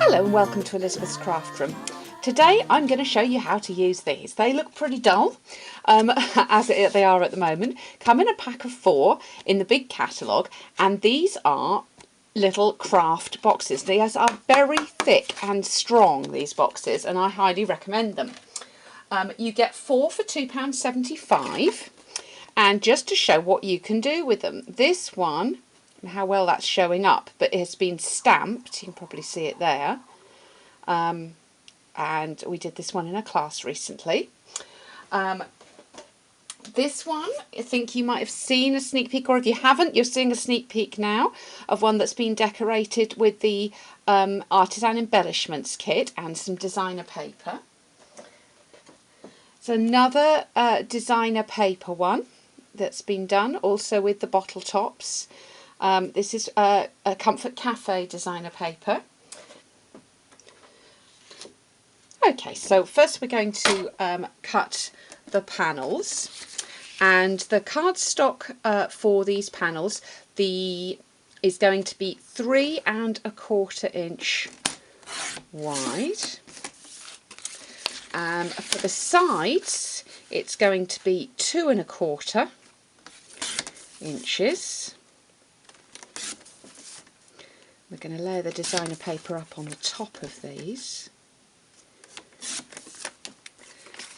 Hello and welcome to Elizabeth's Craft Room. Today I'm going to show you how to use these. They look pretty dull, as they are at the moment. Come in a pack of 4 in the big catalogue, and these are little craft boxes. These are very thick and strong, these boxes, and I highly recommend them. You get 4 for £2.75, and just to show what you can do with them, this one, how well that's showing up, but it has been stamped, you can probably see it there, and we did this one in a class recently. This one, I think you might have seen a sneak peek, or if you haven't, you're seeing a sneak peek now of one that's been decorated with the Artisan Embellishments kit and some designer paper. It's another designer paper one that's been done, also with the bottle tops. This is a Comfort Cafe designer paper. Okay, so first we're going to cut the panels, and the cardstock for these panels is going to be 3 1/4 inch wide. For the sides, it's going to be 2 1/4 inches. We're going to layer the designer paper up on the top of these.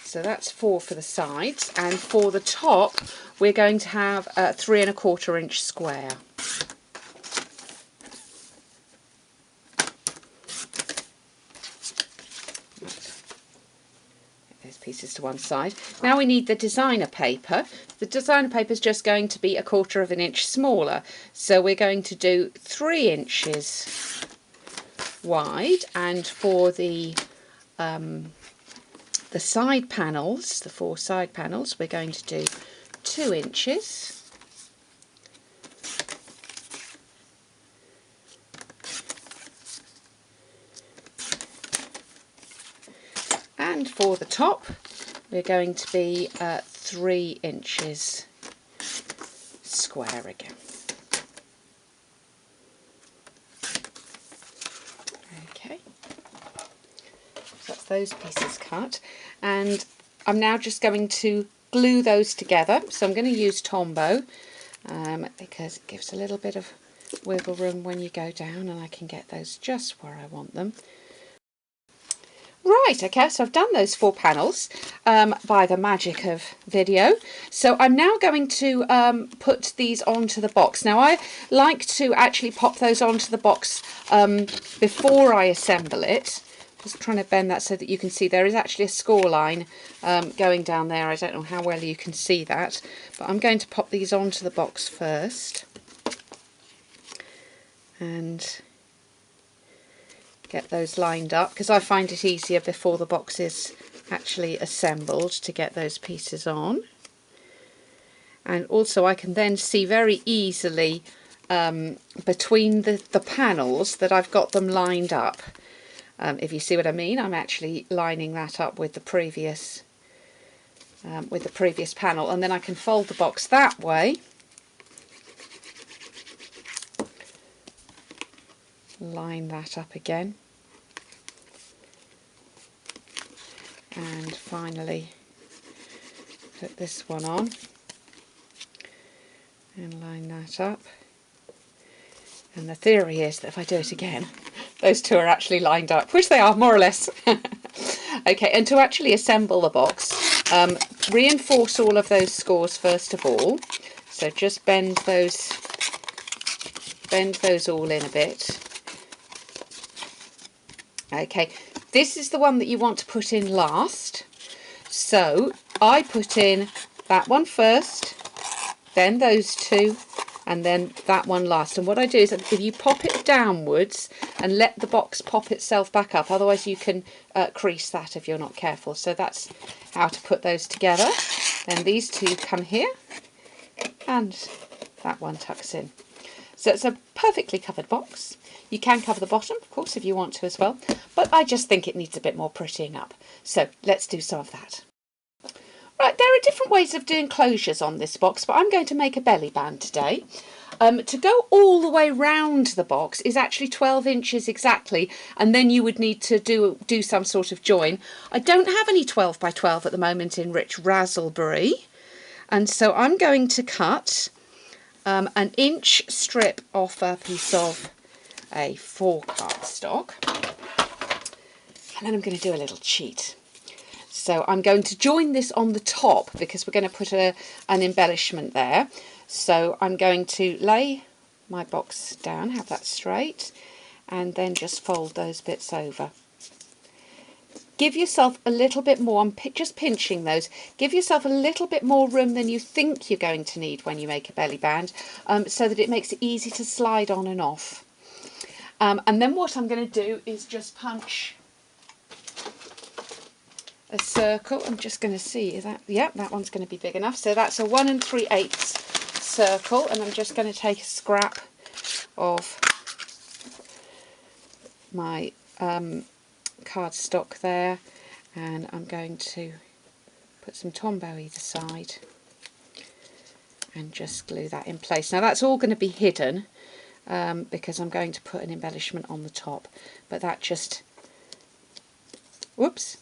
So that's 4 for the sides, and for the top we're going to have a 3 1/4 inch square. Those pieces to one side. Now we need the designer paper. The designer paper is just going to be 1/4 inch smaller, so we're going to do 3 inches wide, and for the side panels, the 4 side panels, we're going to do 2 inches. And for the top, we're going to be 3 inches square again. Okay, so that's those pieces cut, and I'm now just going to glue those together. So I'm going to use Tombow because it gives a little bit of wiggle room when you go down, and I can get those just where I want them. Right, okay, so I've done those 4 panels by the magic of video. So I'm now going to put these onto the box. Now I like to actually pop those onto the box before I assemble it. Just trying to bend that so that you can see there is actually a score line going down there. I don't know how well you can see that, but I'm going to pop these onto the box first and get those lined up, because I find it easier before the box is actually assembled to get those pieces on. And also I can then see very easily between the panels that I've got them lined up. If you see what I mean, I'm actually lining that up with the previous panel, and then I can fold the box that way, line that up again, and finally put this one on and line that up. And the theory is that if I do it again, those two are actually lined up, which they are more or less. Okay, and to actually assemble the box, reinforce all of those scores first of all. So just bend those all in a bit. Okay, this is the one that you want to put in last. So I put in that one first, then those 2, and then that one last. And what I do is, if you pop it downwards and let the box pop itself back up, otherwise you can crease that if you're not careful. So that's how to put those together. Then these 2 come here, and that one tucks in. So it's a perfectly covered box. You can cover the bottom, of course, if you want to as well, but I just think it needs a bit more prettying up. So let's do some of that. Right, there are different ways of doing closures on this box, but I'm going to make a belly band today. To go all the way round the box is actually 12 inches exactly, and then you would need to do some sort of join. I don't have any 12 by 12 at the moment in Rich Razzleberry, and so I'm going to cut an inch strip off a piece of A4 cardstock, and then I'm going to do a little cheat. So I'm going to join this on the top because we're going to put an embellishment there. So I'm going to lay my box down, have that straight, and then just fold those bits over. Give yourself a little bit more, I'm just pinching those, give yourself a little bit more room than you think you're going to need when you make a belly band, so that it makes it easy to slide on and off. And then what I'm going to do is just punch a circle. I'm just going to see, is that, yep, that one's going to be big enough. So that's a 1 3/8 circle, and I'm just going to take a scrap of my cardstock there, and I'm going to put some Tombow either side and just glue that in place. Now that's all going to be hidden because I'm going to put an embellishment on the top, but that just, whoops,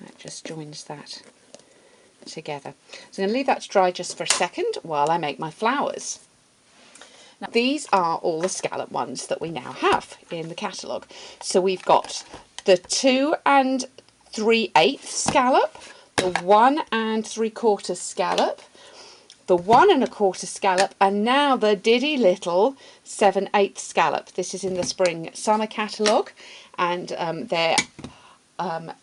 that just joins that together. So I'm going to leave that to dry just for a second while I make my flowers. Now these are all the scallop ones that we now have in the catalogue. So we've got the 2 3/8 scallop, the 1 3/4 scallop, the 1 1/4 scallop, and now the diddy little 7/8 scallop. This is in the spring summer catalogue, and there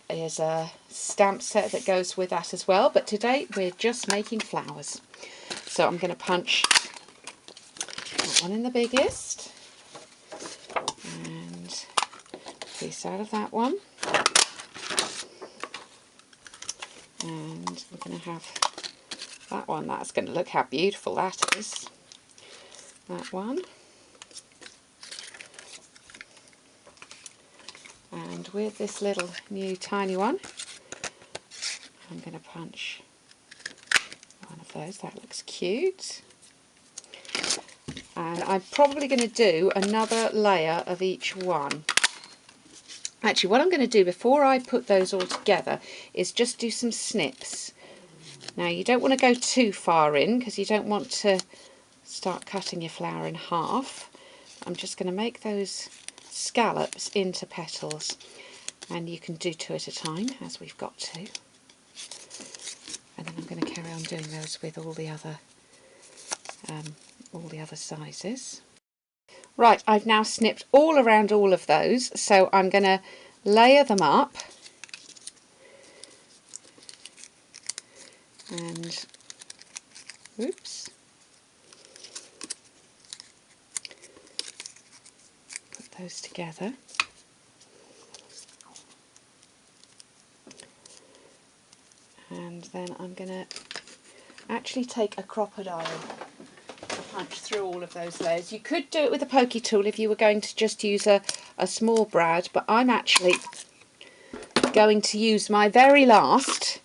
is a stamp set that goes with that as well, but today we're just making flowers. So I'm going to punch that one in the biggest, and a piece out of that one, and we're going to have that one. That's going to look how beautiful that is. That one. And with this little new tiny one, I'm going to punch one of those. That looks cute. And I'm probably going to do another layer of each one. Actually, what I'm going to do before I put those all together is just do some snips. Now you don't want to go too far in because you don't want to start cutting your flower in half. I'm just going to make those scallops into petals, and you can do 2 at a time as we've got to, and then I'm going to carry on doing those with all the other sizes. Right, I've now snipped all around all of those, so I'm going to layer them up and oops, put those together. And then I'm going to actually take a crocodile to punch through all of those layers. You could do it with a pokey tool if you were going to just use a small brad, but I'm actually going to use my very last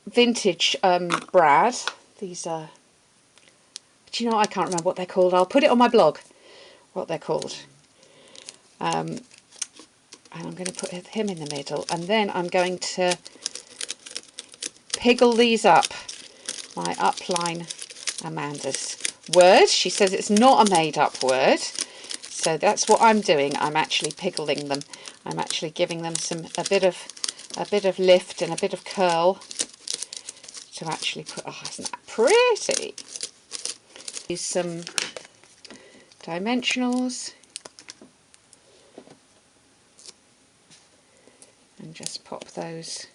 vintage brad. These are, do you know, I can't remember what they're called. I'll put it on my blog what they're called. And I'm going to put him in the middle, and then I'm going to piggle these up. My upline Amanda's word. She says it's not a made-up word, so that's what I'm doing. I'm actually piggling them. I'm actually giving them a bit of lift and a bit of curl to actually put. Oh, isn't that pretty? Use some dimensionals and just pop those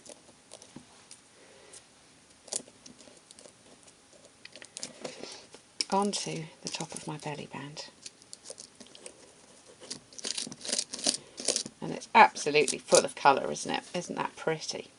onto the top of my belly band. And it's absolutely full of colour, isn't it? Isn't that pretty?